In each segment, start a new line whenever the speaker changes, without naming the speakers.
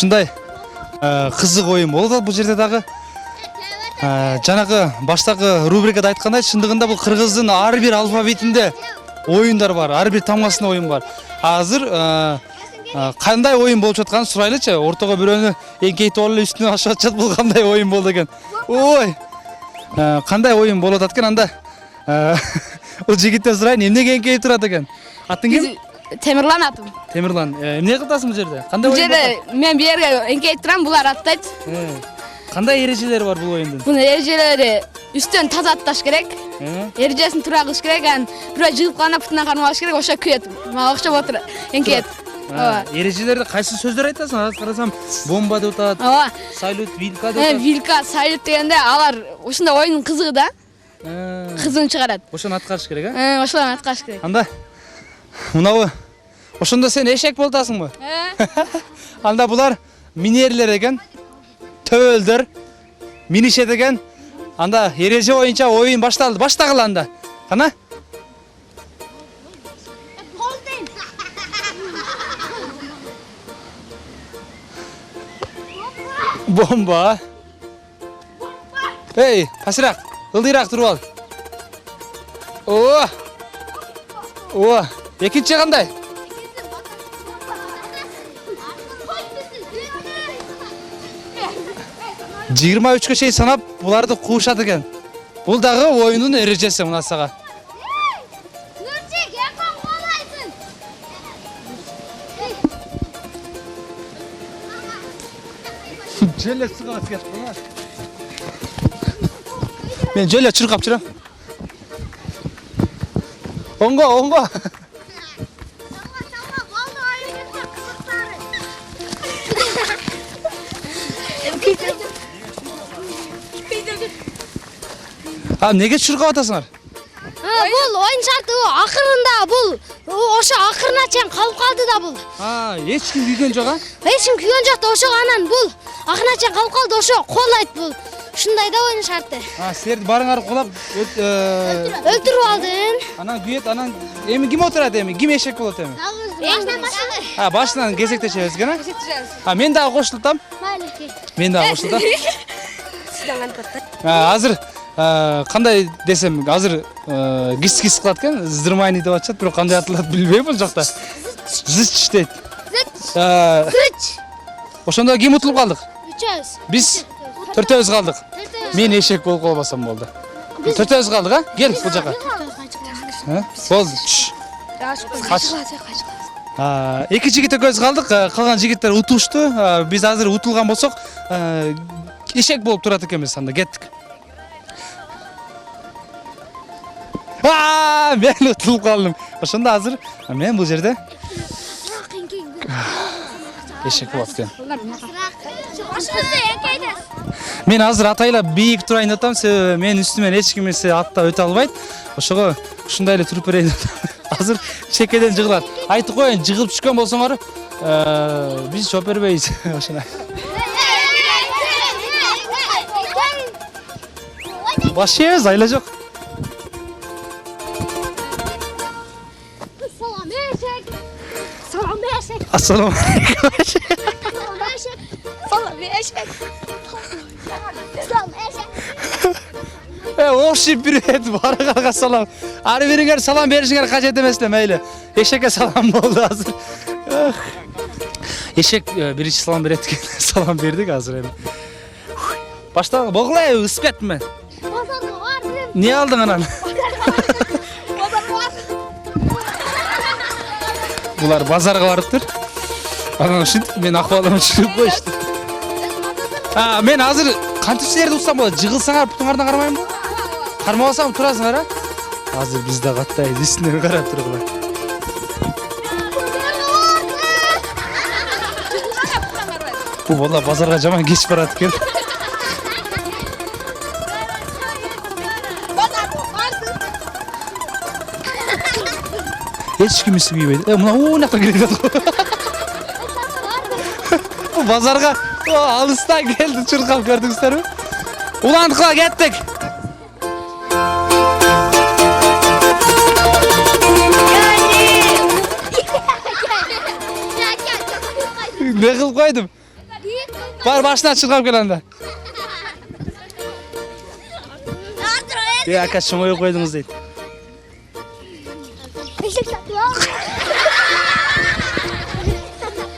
ушундай кызык оюн болот бул жерде дагы. Жанагы баштагы рубрикада айткандай, чындыгында бул кыргыздын ар бир алфавитинде оюндар бар, ар бир тамгасында оюн бар. Азыр кандай оюн болуп жатканын сурайлычы. Ортого бирөөнү эңкейтип алып үстүнө ашып атышат. Бул кандай оюн болду экен? Ой. Кандай оюн болуп атат экен анда? Бул жигиттен сурайын, эмнеге эңкейип турат экен? Атың ким?
Темирлан атым.
Темирлан. Эмне кыласың бул жерде? Кандай
Бул
оюн?
жерде мен бу жерге эңкейип турам, булар аттайт.
Кандай эрежелери бар бул оюндун?
Бунун эрежелери үстөн таза атташ керек. Эрежесин туура кылыш керек, анан бирөө жыгып калганда бутунан кармап алыш керек, ошо күйөт. Мага окшоп отур, эңкейет.
Ооба. Эрежелерди кайсы сөздөр айтасың? Азыр карасам, бомба деп атат.
Ооба.
Салют, вилка деп атат.
Вилка, салют дегенде алар ушундай оюндун кызыгы да. Кызын чыгарат.
Ошону аткарыш керек, а?
Ошону аткарыш керек.
Анда мынабы ошондо сен эшек болтасыңбы? Анда булар минерлер экен. Төбөлдөр минишет экен. Анда эреже боюнча оюн башталды. Баштагыла анда. Кана? Бомба. Эй, пасыраак, ылдыйраак туруп ал. О, экинчи кандай? 23-кө чейин санап, буларды куушат экен. Бул дагы оюндун эрежеси мына сага. Желек чыгат кет. Мен желек чыркап жүрөм. Оңго. Неге чуркап атасыңар?
Бул оюн шарты акырында бул ошо акырына чейин калып калды да бул.
Эч ким күйгөн жок, а?
Эч ким күйгөн жок да, ошо анан бул акырына чейин калып калды, ошо колойт бул. Ушундай да оюн шарты.
Силерди барыңар колоп
өлтүрүп алдым.
Анан күйөт, анан эми ким отурат эми? Ким эшек болот эми? Башынан кезектешебиз экен, а? Мен дагы кошултам. Мен дагы кошултам. Азыр кандай десем, азыр кис кылат экен, здырмайни деп атышат, бирок кандай атылат билбейм бул жакта. Зыч дейт.
Зыч.
Ошондо ким утулуп калдык?
Үчөөбүз.
Биз төртөөбүз калдык. Мен эшек болуп калбасам болду. Төртөөбүз калдык, а? Кел бул жака. Болду. Кач. Эки жигит экөөбүз калдык, калган жигиттер утушту. Биз азыр утулган болсок, эшек болуп турат экенбиз, анда кеттик. Мен утулуп калдым. Ошондо азыр мен бул жерде эшек болот экен. Мен азыр атайла бийик турайын деп атам, себеби мен үстүмөн эч ким аттап өтө албайт. Ошого ушундай эле туруп берейин деп атам. Азыр чекеден жыгылат. Айтып коеюн, жыгылып түшкөн болсоңор, биз жооп бербейбиз. Ошондой. Баш жейбиз, айла жок. Assalamu alaikum. Окшип бирет, барыңарга салам. Ары бириңер салам беришиңер кажет эмес эле, мейли. Эшекке салам болду азыр. Эшек биринчи салам берет экен. Салам бердик азыр эми. Баштагы болгулай, ысып кеттим мен. Не алдың анан? Булар базарга барыптыр. Анан ушинтип мен акыбалымды түшүрүп коюшту. Мен азыр кантип силерди утсам болот? Жыгылсаңар бутуңардан кармаймынбы? Кармабасам турасыңар, а? Азыр биз да каттайбыз, үстүнөн карап тургула. Бул бала базарга жаман кеч барат экен. Эч ким үстү кийбейт. Мына уунакта кирип жатат. Бул базарга алыстан келди, чуркап көрдүңүздөрбү? Уландыкка кеттик. Не кылып койдум? Бар башына чыркап кел анда. Ака чоңой койдуңуз дейт.
Эшек сатып ал.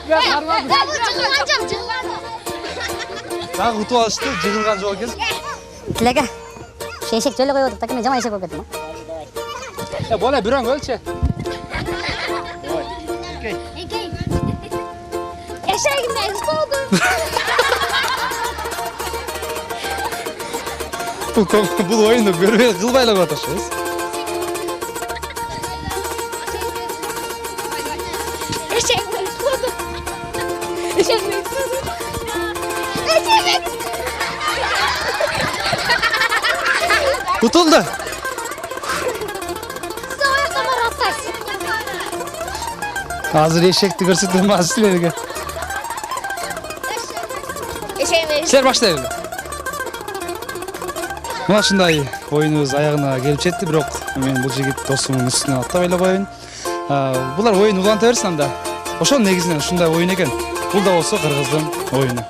Жыгылган жок, жыгылган.
Дагы утуп алышты, жыгылган жок экен.
Тилеке. Эшек жөлө коюп отуп, мен жаман эшек болуп кеттим.
Бола бирөөң өлчү.
Экей. Эшегим мен болду.
Бул оюнду көрбөй кылбай эле коет окшойбуз.
Эшек мен болду. Эшек мен болду. Эшек мен.
Утулду.
Сояқта бар атасыз.
Азыр эшекти көрсөтөм силерге.
Эшек мен.
Силер баштайлы. Мына ушундай оюнубуз аягына келип жетти, бирок мен бул жигит досумдун үстүнө аттабай эле коеюн. Булар оюн уланта берсин анда. Ошол негизинен ушундай оюн экен. Бул да болсо кыргыздын оюну.